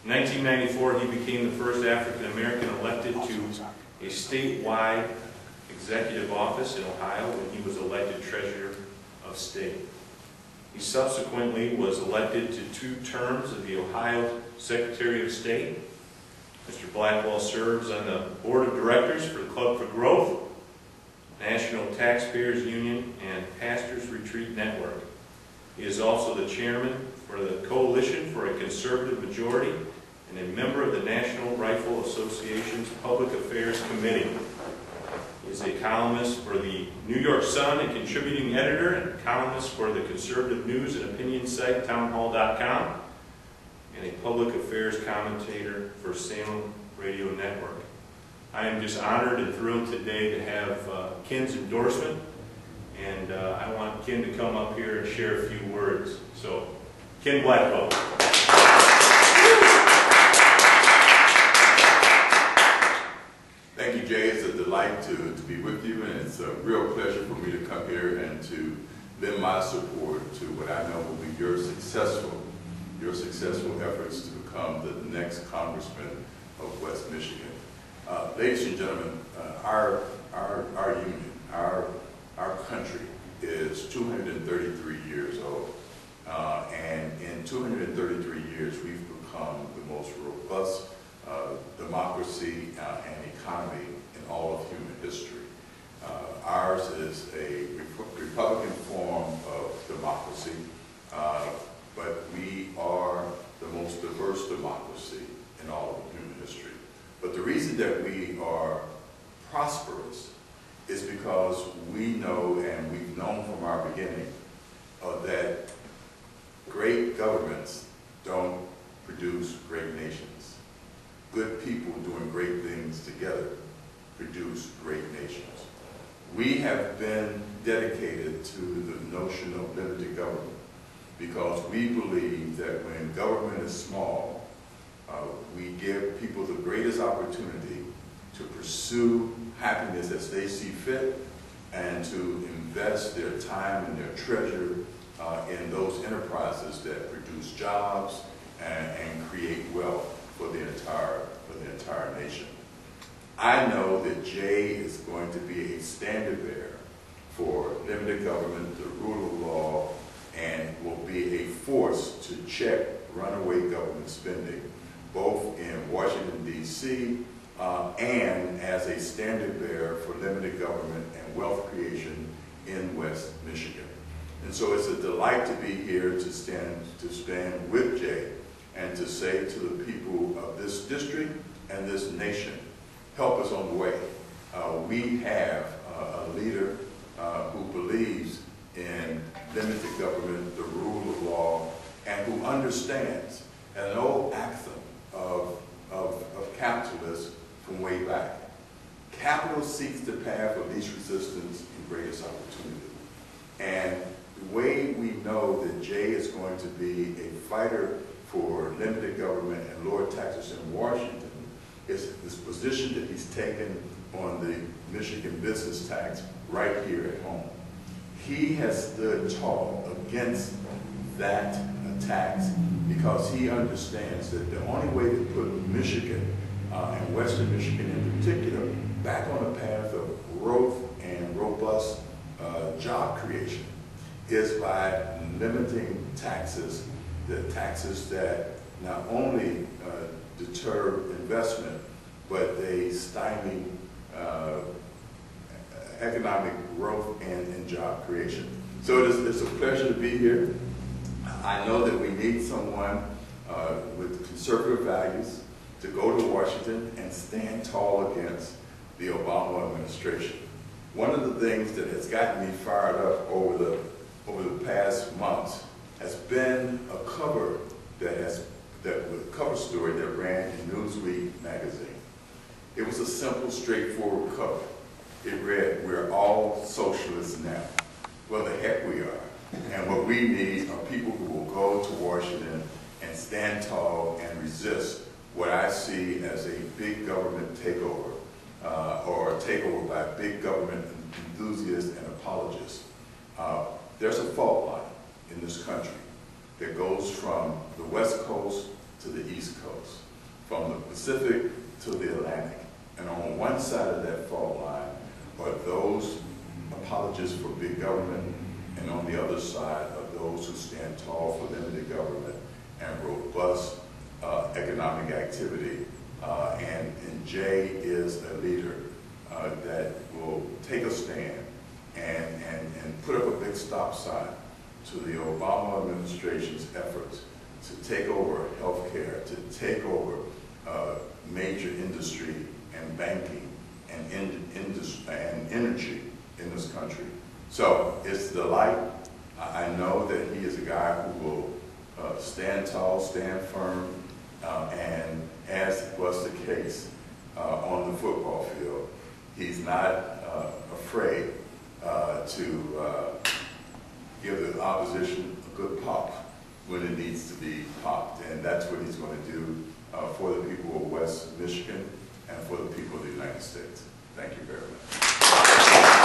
In 1994, he became the first African-American elected to a statewide executive office in Ohio when he was elected Treasurer of State. He subsequently was elected to 2 terms of the Ohio Secretary of State. Mr. Blackwell serves on the Board of Directors for the Club for Growth, National Taxpayers Union, and Pastors Retreat Network. He is also the chairman for the Coalition for a Conservative Majority and a member of the National Rifle Association's Public Affairs Committee. He is a columnist for the New York Sun and contributing editor and columnist for the conservative news and opinion site townhall.com and a public affairs commentator for Salem Radio Network. I am just honored and thrilled today to have Ken's endorsement, and I want Ken to come up here and share a few words. So, Ken Blackwell. Thank you, Jay. It's a delight to be with you, and it's a real pleasure for me to come here and to lend my support to what I know will be your successful efforts to become the next Congressman of West Michigan. Ladies and gentlemen, our union, our country is 233 years old, and in 233 years we've become the most robust democracy and economy in all of human history. Ours is a Republican form of democracy, but we are the most diverse democracy in all of human history. But the reason that we are prosperous is because we know, and we've known from our beginning, that great governments don't produce great nations. Good people doing great things together produce great nations. We have been dedicated to the notion of limited government because we believe that when government is small, we give people the greatest opportunity to pursue happiness as they see fit and to invest their time and their treasure in those enterprises that produce jobs and create wealth for the entire nation. I know that Jay is going to be a standard bearer for limited government, the rule of law, and will be a force to check runaway government spending, both in Washington, D.C., and as a standard bearer for limited government and wealth creation in West Michigan. And so it's a delight to be here to stand with Jay and to say to the people of this district and this nation, help us on the way. We have a leader who believes in limited government, the rule of law, and who understands an old axiom of capitalists from way back. Capital seeks the path of least resistance and greatest opportunity. And the way we know that Jay is going to be a fighter for limited government and lower taxes in Washington is this position that he's taken on the Michigan business tax right here at home. He has stood tall against that tax because he understands that the only way to put Michigan and Western Michigan in particular back on the path of growth and robust job creation is by limiting taxes, the taxes that not only deter investment, but they stymie economic growth and job creation. So it's a pleasure to be here. I know that we need someone with conservative values to go to Washington and stand tall against the Obama administration. One of the things that has gotten me fired up over the past months has been a cover a cover story that ran in Newsweek magazine. It was a simple, straightforward cover. It read, "We're all socialists now." Well, the heck we are. And what we need are people who will go to Washington and stand tall and resist what I see as a big government takeover, or a takeover by big government enthusiasts and apologists. There's a fault line in this country that goes from the West Coast to the East Coast. Pacific to the Atlantic. And on one side of that fault line are those apologists for big government, and on the other side are those who stand tall for limited government and robust economic activity. And Jay is a leader that will take a stand and put up a big stop sign to the Obama administration's efforts to take over healthcare, to take over major industry and banking and energy in this country. So it's a delight. I know that he is a guy who will stand tall, stand firm, and as was the case on the football field, he's not afraid to give the opposition a good pop when it needs to be popped. And that's what he's going to do for the people of West Michigan and for the people of the United States. Thank you very much.